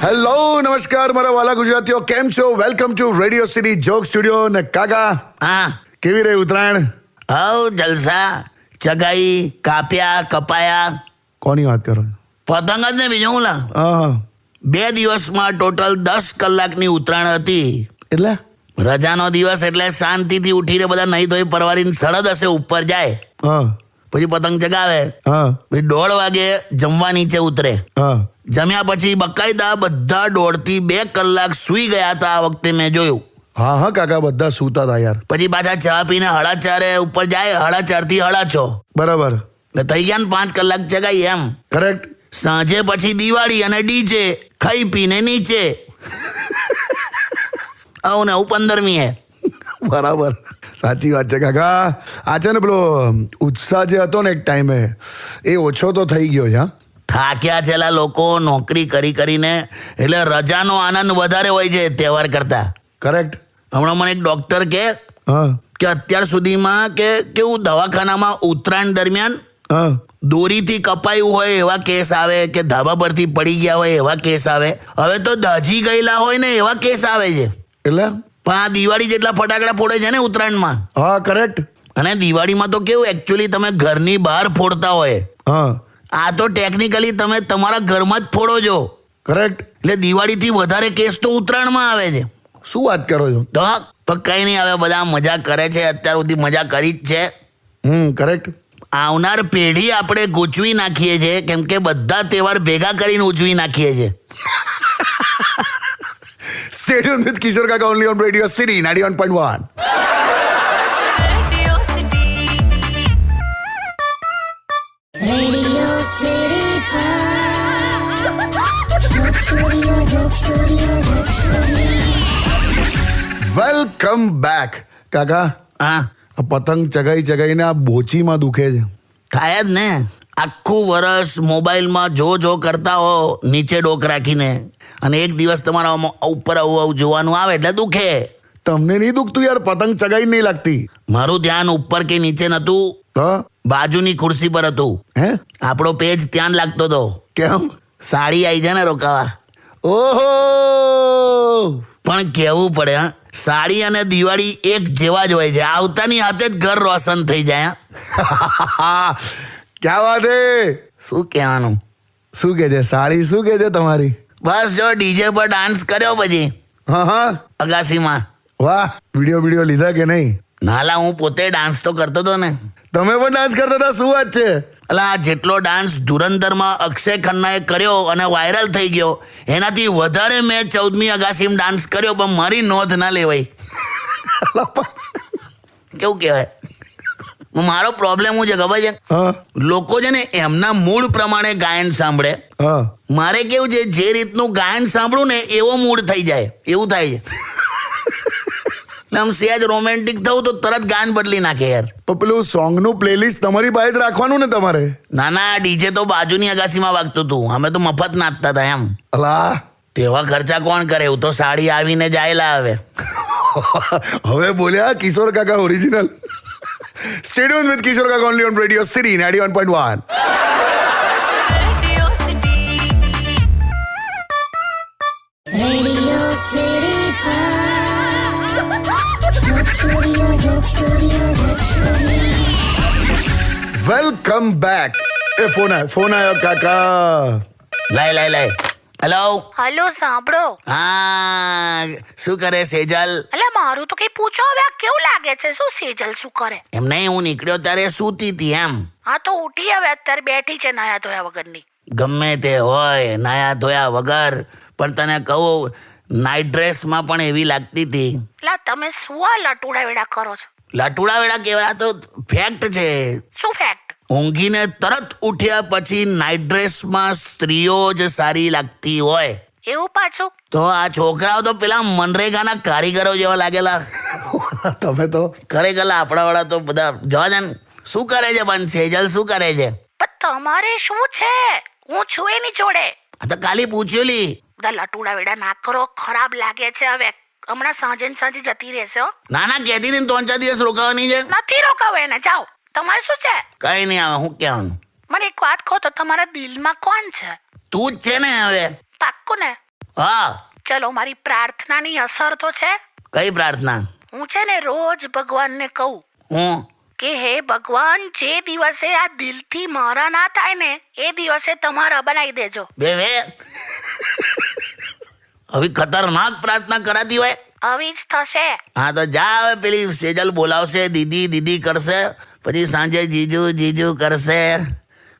Hello નમસ્કાર મારા વાલા ગુજરાતીઓ, કેમ છો? Welcome to radio city joke studio. ને કાકા, હા કેવી રહી ઉત્તરાયણ? હવ જલસા. ચગાઈ, કાપ્યા, કપાયા. કોની વાત કરો? પતંગ જ ને, બીજું હું લા. હા, 2 દિવસમાં ટોટલ 10 કલાકની ઉત્તરાયણ હતી. એટલે રજાનો દિવસ એટલે શાંતિથી ઉઠીને બધા નહીં ધોઈ પરવારીને સરદ હશે ઉપર જાય, હા પછી પતંગ ચગાવે, હા પછી 1:30 વાગે જમવા નીચે ઉતરે. હા જમ્યા પછી બકાયદા બધા 1.5 થી 2 કલાક સૂઈ ગયા હતા. આ વખતે મેં જોયું. હા હા કાકા, બધા સૂતા હતા યાર. પછી પાછા ચા પીને 4:30 ઉપર જાય, 4:30 થી 6:30. બરાબર, એટલે થઈ ગયા ને 5 કલાક ચગાઈ એમ. કરેક્ટ. સાંજે પછી દિવાળી અને ડીજે, ખાઈ પીને નીચે. આવું ને આવું 15મી હે. બરાબર, સાચી વાત છે કાકા. આ છે ને પેલો ઉત્સાહ જે હતો ને એક ટાઈમે, એ ઓછો તો થઈ ગયો છે. હા, થાક્યા છેલ્લા લોકો નોકરી કરી કરીને, એટલે રજાનો આનંદ વધારે હોય છે તહેવાર કરતા. કરેક્ટ. હમણાં મને એક ડોક્ટર કહે હા કે અત્યાર સુધીમાં કે કેવું દવાખાનામાં ઉત્તરાયણ દરમિયાન હા દોરીથી કપાયું હોય એવા કેસ આવે, કે ધાબા પરથી પડી ગયા હોય એવા કેસ આવે. હવે તો દાઝી ગયેલા હોય ને એવા કેસ આવે છે. એટલે પણ આ દિવાળી જેટલા ફટાકડા ફોડે છે ને ઉત્તરાયણમાં. હા કરેક્ટ. અને દિવાળીમાં તો કેવું એકચ્યુઅલી તમે ઘરની બહાર ફોડતા હોય, હા આ તો ટેકનિકલી તમે તમારા ઘરમાં જ ફોડો છો. કરેક્ટ. એટલે દિવાળીથી વધારે કેસ તો ઉત્તરાયણમાં આવે છે. શું વાત કરો છો? તો કઈ નહીં, હવે બધા મજા કરે છે, અત્યાર સુધી મજા કરી જ છે. કરેક્ટ. આવનાર પેઢી આપણે ગૂંચવી નાખીએ છીએ, કેમ કે બધા તહેવાર ભેગા કરીને ઉજવી નાખીએ છીએ. Stay tuned with Kishore Kaka only on Radio City 91.1. Radio City Joke Studio. Welcome back કાકા. હા, આ પતંગ ચગાઈને આ બોચીમાં દુખે છે. થાય જ ને. આખું વરસ મોબાઈલમાં જો કરતા હો નીચે ડોક રાખીને, અને એક દિવસ તમારા ઉપર આવું જોવાનું આવે એટલે દુખે. તમને નહીં દુખતું યાર? પતંગ ચગાઈ નહીં લાગતી? મારું ધ્યાન ઉપર કે નીચે નતું, તો બાજુની ખુરશી પર હતું. હે, આપણો પેજ ત્યાં લાગતો હતો. કેમ? સાડી આવી જાય ને રોકાવા. ઓહો, પણ કહેવું પડે, હા, સાડી અને દિવાળી એક જેવા જ હોય છે. આવતાની હાથે જ ઘર રોશન થઈ જાય. ક્યાં વાત હે? શું કહેવાનું? શું કે છે સાડી? શું કે છે તમારી? બસ જો ડીજે પર ડાન્સ કર્યો, પછી હા હા, અગાસીમાં. વાહ. વિડીયો લીધા કે નહીં? નાલા, હું પોતે ડાન્સ તો કરતો હતો ને. તમે પણ ડાન્સ કરતા હતા? શું વાત છે? અલા, આ જેટલો ડાન્સ ધુરંધરમાં અક્ષય ખન્નાએ કર્યો અને વાયરલ થઈ ગયો, એનાથી વધારે મેં 14મી અગાસીમાં ડાન્સ કર્યો, પણ મારી નોંધ ના લેવાય. કેવું કહેવાય? મારો પ્રોબ્લેમ શું છે ખબર છે? હા લોકો છે ને એમના મૂડ પ્રમાણે ગાયન સાંભળે. હા, મારે કેવું છે, જે રીતનું ગાયન સાંભળું ને એવો મૂડ થઈ જાય, એવું થાય છે. એટલે આમ સહેજ રોમેન્ટિક થવું તો તરત ગાયન બદલી નાખે યાર. પણ પેલું સોંગનું પ્લેલિસ્ટ તમારી પાસે જ રાખવાનું ને તમારે. ના ના, ડીજે તો બાજુની અગાસીમાં વાગતું હતું, અમે તો મફત નાચતા હતા એમ. અલા, તેવા ખર્ચા કોણ કરે? એવું તો સાડી આવીને જાયેલા આવે. હવે બોલ્યા કિશોર કાકા original. Stay tuned with Kishore Kaka only on Radio City 91.1. Radio City Joke Studio. Welcome back. એ ફોન આવ્યો કાકા. લાય. હેલો. હલો, સાંભળો. હા, શું કરે સેજલ? અલા, મારું તો કઈ પૂછો હવે. આ કેવું લાગે છે? શું સેજલ શું કરે? એમ નહીં, હું નીકળ્યો ત્યારે સૂતી હતી એમ. હા તો ઉઠી હવે, અત્યારે બેઠી છે નાયા ધોયા વગરની. ગમે તે હોય, નાયા ધોયા વગર, પણ તને કહું, નાઇટ ડ્રેસમાં પણ એવી લાગતી હતી. લા, તમે શું આ લટુડા વેડા કરો છો? લટુડા વેડા કહેવાય? તો ફેક્ટ છે. શું ફેક્ટ? ઊંઘીને તરત ઉઠ્યા પછી નાઇટ ડ્રેસમાં સ્ત્રીઓ જ સારી લાગતી હોય. એવું પાછું? તો આ છોકરાઓ તો પેલા મનરેગાના કારીગરો જેવા લાગેલા. તમે તો ખરેખર આપણા વાળા તો બધા જવા દે ને. શું કરે છે પણ સેજલ, શું કરે છે? પણ તમારે શું છે? હું છું એની જોડે. આ તો કાલી પૂછ્યુલી. બધા લટુડા વેડા ના કરો, ખરાબ લાગે છે. હવે હમણાં સાંજે જતી રહેશે હો. ના ના, કહેતી હતી ને 3-4 દિવસ રોકાવાની છે. નથી રોકાવ એને, જાઓ. તમારે શું છે? કઈ નહીં આવે, હું કહેવાનું. મને એક વાત કહો તો તમારા દિલમાં કોણ છે? તું જ છે ને હવે. પાક્કું ને? હા. ચલો, મારી પ્રાર્થનાની અસર તો છે. કઈ પ્રાર્થના? હું છે ને રોજ ભગવાનને કહું હું કે હે ભગવાન, જે દિવસે આ દિલથી મારા ના થાય ને એ દિવસે તમારા બનાવી દેજો. બે હવે ખતરનાક પ્રાર્થના કરાતી હોય. આવી જ થશે. હા તો જા, હવે પેલી સેજલ બોલાવશે, દીદી દીદી કરશે, પછી સાંજે જીજુ જીજુ કરશે,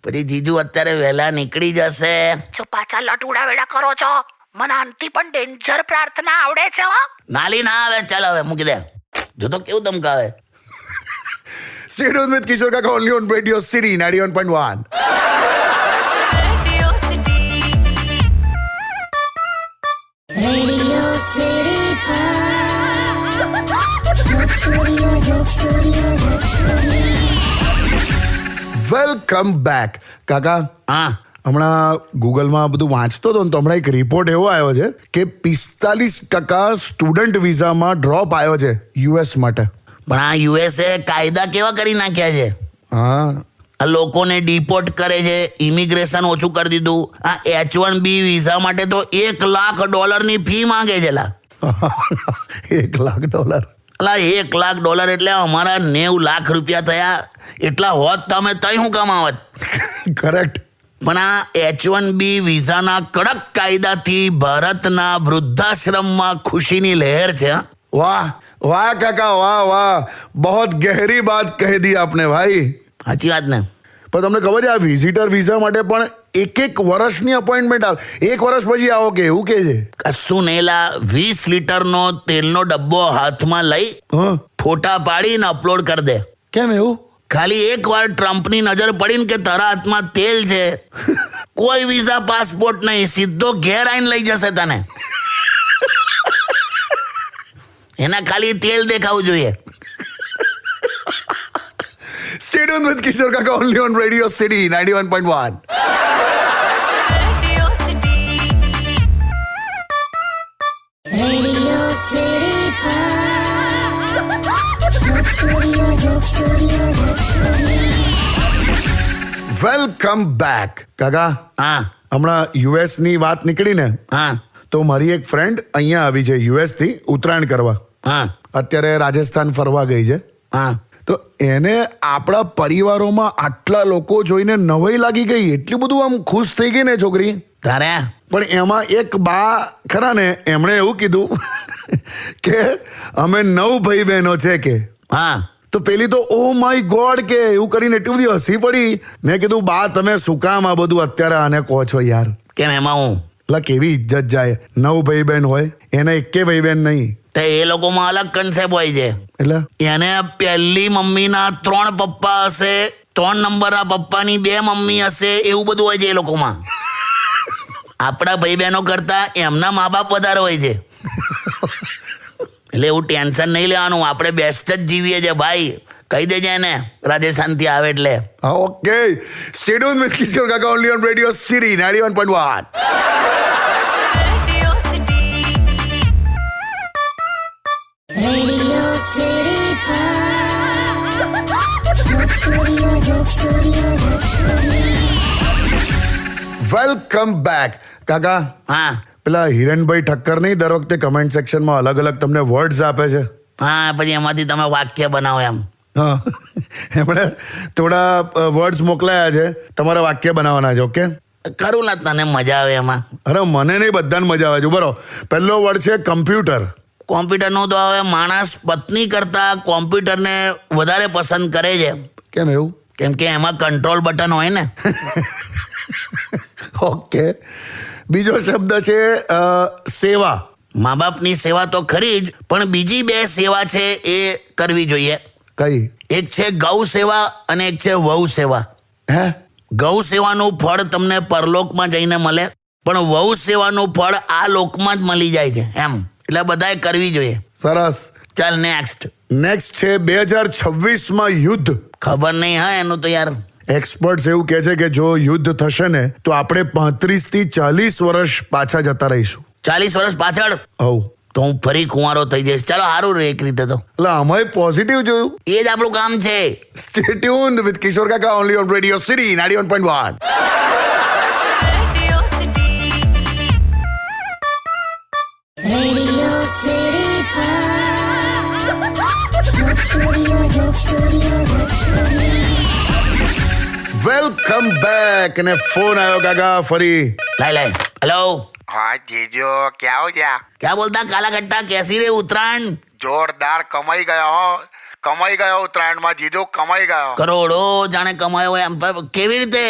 પછી જીજુ અત્યારે વહેલા નીકળી જશે. જો પાછા લટુડા વેડા કરો છો. મને આનથી પણ ડેન્જર પ્રાર્થના આવડે છે હો. નાલી ના આવે. ચાલ હવે મૂકી દે. જો તો કેવું ધમકાવે. Stay tuned with Kishore Kaka only on Radio City 91.1. Radio City Joke Studio, Joke Studio, Joke Studio. Welcome back. કાકા, હા. હમણાં ગૂગલમાં બધું વાંચતો હતો ને તો હમણાં એક રિપોર્ટ એવો આવ્યો છે કે 45% સ્ટુડન્ટ વિઝામાં ડ્રોપ આવ્યો છે યુએસ માટે. પણ આ યુએસએ કાયદા કેવા કરી નાખ્યા છે. હા. આ લોકોને ડિપોર્ટ કરે છે, ઇમિગ્રેશન ઓછું કરી દીધું. આ H1B વિઝા માટે તો $1 લાખ ની ફી માંગે છે લા. $1 લાખ. અલા $1 લાખ એટલે અમારા 90 લાખ રૂપિયા થયા. એટલા હોત તમે તઈ હું કમાવત. કરેક્ટ. પણ આ H1B વિઝાના કડક કાયદાથી ભારતના વૃદ્ધાશ્રમમાં ખુશીની લહેર છે. વાહ વાહ કાકા, વાહ વાહ, बहुत गहरी बात કહી દી આપને ભાઈ. સાચી વાત ને. પણ તમને ખબર છે આ વિઝિટર વિઝા માટે પણ એક વર્ષની અપોઇન્ટમેન્ટ આવે. 1 વર્ષ પછી આવો કે એવું કે છે. કશું નહીં લા. 20 લીટરનો તેલનો ડબ્બો હાથમાં લઈ હા. ફોટા પાડીને અપલોડ કરી દે. કેમ એવું? ખાલી એકવાર ટ્રમ્પની નજર પડીને કે તારા હાથમાં તેલ છે, કોઈ વિઝા પાસપોર્ટ નહીં, સીધો ઘેર આવીને લઈ જશે તને. એના ખાલી તેલ દેખાવું જોઈએ. Stay tuned with Kishore Kaka only on Radio City 91.1. Radio City Joke Studio, Joke Studio, Joke Studio. Welcome back. કાકા, હા હમણાં યુએસ ની વાત નીકળી ને હા તો મારી એક ફ્રેન્ડ અહીંયા આવી છે યુએસ થી ઉત્તરાયણ કરવા. હા અત્યારે રાજસ્થાન ફરવા ગઈ છે. હા તો એને આપણા પરિવારોમાં આટલા લોકો જોઈને નવાઈ લાગી ગઈ. એટલું બધું આમ ખુશ થઈ ગઈ ને છોકરી. તારે પણ એમાં એક બા ખરા ને, એમણે એવું કીધું કે અમે 9 ભાઈ બહેનો છે કે. હા તો પેલી તો ઓ માય ગોડ કે એવું કરીને એટલી બધી હસી પડી. મેં કીધું બા તમે શું કામ આ બધું અત્યારે આને કહો છો યાર. કેમ એમાં હું એટલે કેવી ઇજ્જત જાય. 9 ભાઈ બહેન હોય, એને એકે ભાઈ બહેન નહીં. તો એ લોકોમાં અલગ કન્સેપ્ટ હોય છે. એટલે એને પહેલી મમ્મીના 3 પપ્પા હશે, 3 નંબરના પપ્પાની 2 મમ્મી હશે, એવું બધું હોય છે એ લોકોમાં. આપણા ભાઈ બહેનો કરતા એમના મા બાપ વધારે હોય છે. એટલે એવું ટેન્શન નહીં લેવાનું. આપણે બેસ્ટ જ જીવીએ છે ભાઈ. કહી દેજે એને રાજસ્થાનથી આવે એટલે. ઓકે. સ્ટે ટ્યુન વિથ કિશોર કાકા only on radio city 91.1. Radio City Joke Studio, Joke Studio, Joke Studio. Welcome back. કાકા, હા પેલા હિરણભાઈ ઠક્કર નહીં દર વખતે કમેન્ટ સેક્શનમાં અલગ અલગ તમને વર્ડ્સ આપે છે. હા પછી એમાંથી તમે વાક્ય બનાવો એમ. હા, એમણે થોડા વર્ડ્સ મોકલાયા છે, તમારા વાક્ય બનાવવાના છે. ઓકે, ખરું ના તને મજા આવે એમાં? અરે મને નહીં, બધાને મજા આવે છે. બરો, પહેલો વર્ડ છે કમ્પ્યુટર. કોમ્પ્યુટરનું તો હવે માણસ પત્ની કરતા કોમ્પ્યુટરને વધારે પસંદ કરે છે. કેમ એવું? કેમ કે એમાં કંટ્રોલ બટન હોય ને. ઓકે. બીજો શબ્દ છે સેવા. મા બાપની સેવા તો ખરી જ, પણ બીજી 2 સેવા છે એ કરવી જોઈએ. કઈ? એક છે ગૌ સેવા અને એક છે વહુ સેવા. હે? ગૌ સેવાનું ફળ તમને પરલોકમાં જઈને મળે, પણ વહુ સેવાનું ફળ આ લોકમાં જ મળી જાય છે એમ. એટલે બધાએ કરવી જોઈએ. સરસ. ચાલ નેક્સ્ટ. નેક્સ્ટ છે 2026માં યુદ્ધ. ખબર નહીં હા એનું તો યાર. એક્સપર્ટ્સ એવું કહે છે કે જો યુદ્ધ થશે ને તો આપણે 35 થી 40 વર્ષ પાછા જતા રહીશું. 40 વર્ષ પાછળ? હવ. તો હું ફરી કુંવારો થઈ જઈશ. ચાલો સારું રહે એક રીતે તો. એટલે આમાંય પોઝિટિવ જોયું. એ જ આપણું કામ છે. Stay tuned with Kishore Kaka only on Radio City 91.1. Radio City Joke Studio, Joke Studio, Joke Studio. Welcome back. અને ફોન આવ્યો કાકા ફરી. લાય હેલો, हाँ जीजू क्या हो गया? क्या बोलता काला कट्टा, कैसी रे उत्तरायण? जोरदार कमाई गया हो ઉત્તરાયણ માં જીજુ કમાઈ ગયો. કરોડો જાણે કમાયો એમ. કેવી રીતે,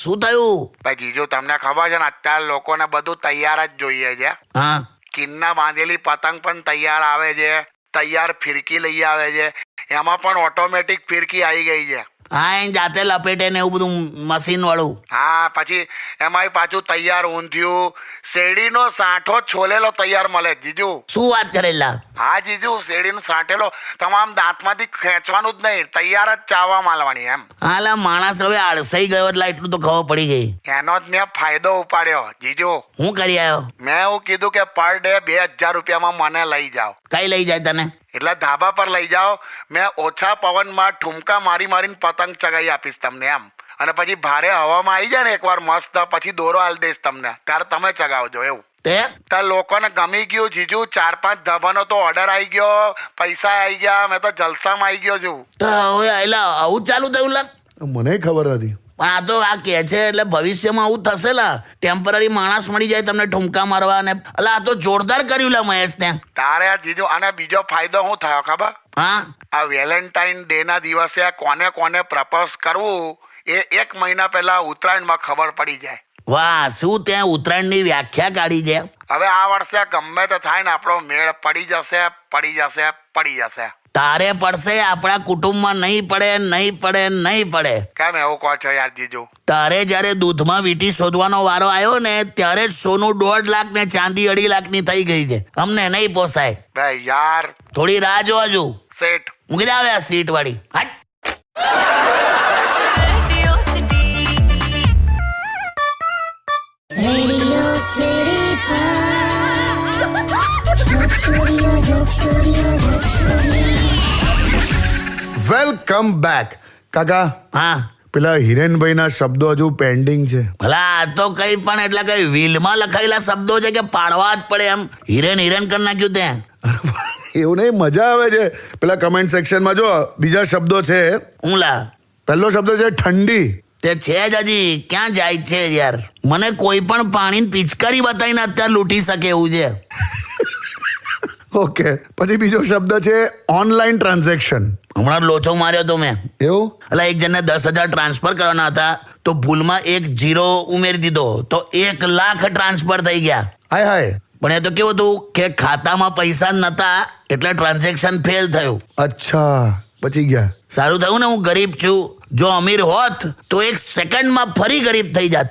શું થયું? ભાઈ જીજુ તમને ખબર છે ને અત્યારે લોકોને બધું તૈયાર જ જોઈએ છે. હા, કિન્ના બાંધેલી પતંગ પણ તૈયાર આવે છે, તૈયાર ફિરકી લઈ આવે છે, એમાં પણ ઓટોમેટિક ફિરકી આવી ગઈ છે. હા, એ જાતે લપેટે ને એવું બધું મશીન વાળું. હા પછી એમાંય પાછું તૈયાર ઊંધિયું, શેરડીનો સાંઠો છોલેલો તૈયાર મળે જીજુ. શું વાત કરેલા? હા જીજુ શેરડીનો સાંઠેલો તમામ દાંતમાંથી ખેંચવાનું જ નહીં, તૈયાર જ ચાવવા માંડવાની એમ. હાલા માણસ હવે આળસાઈ ગયો એટલે એટલું તો ખબર પડી ગઈ. એનો જ મેં ફાયદો ઉપાડ્યો જીજુ. હું કરી આવ્યો? મેં એવું કીધું કે પર ડે 2000 રૂપિયામાં મને લઈ જાઓ. કઈ લઈ જાય તને? એટલે ધાબા પર લઈ જાઓ, મેં ઓછા પવનમાં ઠુમકા મારીને પતંગ ચગાવી આપીશ તમને એમ. અને પછી ભારે હવામાં આવી જાય ને એકવાર મસ્ત, પછી દોરો આલી દઈશ તમને, ત્યારે તમે ચગાવજો એવું. તે ત્યારે લોકોને ગમી ગયું જીજુ. 4-5 ધાબાનો તો ઓર્ડર આવી ગયો, પૈસા આવી ગયા, મેં તો જલસામાં આવી ગયો છું. તો હવે એટલે આવું જ ચાલુ થયું લાગ. મને ખબર નથી. પણ આ તો આ કે છે એટલે ભવિષ્યમાં આવું થશે લા. ટેમ્પરરી માણસ મળી જાય તમને ઠુમકા મારવા ને. એટલે આ તો જોરદાર કર્યું લા મહેશ ને. તારે જીજુ અને બીજો ફાયદો શું થયો ખબર? હા, આ વેલેન્ટાઇન ડે ના દિવસે કોને કોને પ્રપોઝ કરવું એ 1 મહિના પહેલા ઉત્તરાયણમાં ખબર પડી જાય. વાહ, શું ત્યાં ઉત્તરાયણની વ્યાખ્યા કાઢી છે. હવે આ વર્ષે ગમે તે થાય ને આપણો મેળ પડી જશે. તારે પડશે, આપણા કુટુંબમાં નહીં પડે. કેમ એવું કહો છો યાર જીજુ? તારે જ્યારે દૂધમાં વીંટી શોધવાનો વારો આવ્યો ને ત્યારે જ સોનું 1.5 લાખ ને ચાંદી 2.5 લાખની થઈ ગઈ છે. અમને નહીં પોસાય. બે યાર થોડી રાહ જો હજુ. સેઠ મૂકી દે હવે આ સીટ વાળી. હટ. Radio City Joke Studio, Joke Studio, Joke Studio. Welcome back. કાકા હા, પેલા હિરેનભાઈના શબ્દો હજુ પેન્ડિંગ છે. ભલા આ તો કઈ પણ એટલે કઈ વ્હીલમાં લખાયેલા શબ્દો છે કે પાડવા જ પડે એમ. હિરેન કરી નાખ્યું ત્યાં. એવું નહીં, મજા આવે છે. પેલા કમેન્ટ સેક્શનમાં જો બીજા શબ્દો છે. હું લા, પહેલો શબ્દ છે ઠંડી. તે છે જ હજી ક્યાં જાય છે યાર. મને કોઈ પણ પાણીની પિચકારી બતાવીને અત્યારે લૂંટી શકે એવું છે. ઓકે, પછી બીજો શબ્દ છે ઓનલાઈન ટ્રાન્ઝેક્શન. હમણાં લોચો માર્યો તો મેં. એવું? એટલે એક જણને 10,000 ટ્રાન્સફર કરવાના હતા તો ભૂલમાં 1 0 ઉમેરી દીધો તો 1 લાખ ટ્રાન્સફર થઈ ગયા. હાય. પણ એ તો કેવું હતું કે ખાતામાં પૈસા નતા એટલે ટ્રાન્ઝેક્શન ફેલ થયું. અચ્છા, બચી ગયા. સારું થયું ને હું ગરીબ છું. જો અમીર હોત તો 1 સેકન્ડમાં ફરી ગરીબ થઈ જાત.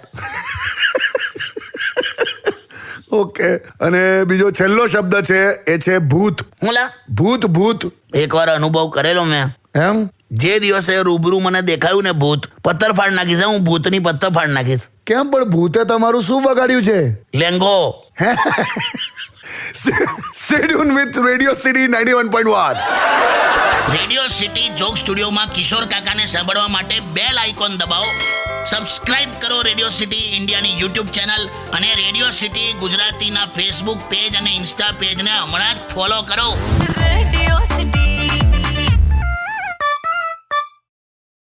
ઓકે, અને બીજો છેલ્લો શબ્દ છે એ છે ભૂત. હું લા, ભૂત. એકવાર અનુભવ કરેલો મેં. એમ? જે દિવસે રૂબરૂ મને દેખાયું ને ભૂત, પથ્થર ફાડ નાખીશ. હું ભૂતની પથ્થર ફાડ નાખીશ. કેમ પણ ભૂતે તમારું શું બગાડ્યું છે? લેંગો. Stay tuned with Radio City 91.1. Radio city joke સ્ટુડિયોમાં કિશોર કાકાને સાંભળવા માટે બેલ આઇકોન દબાવો. સબસ્ક્રાઇબ કરો રેડિયો સિટી ઇન્ડિયાની યુટ્યુબ ચેનલ અને રેડિયો સિટી ગુજરાતીના ફેસબુક પેજ અને ઇન્સ્ટા પેજને હમણાં જ ફોલો કરો.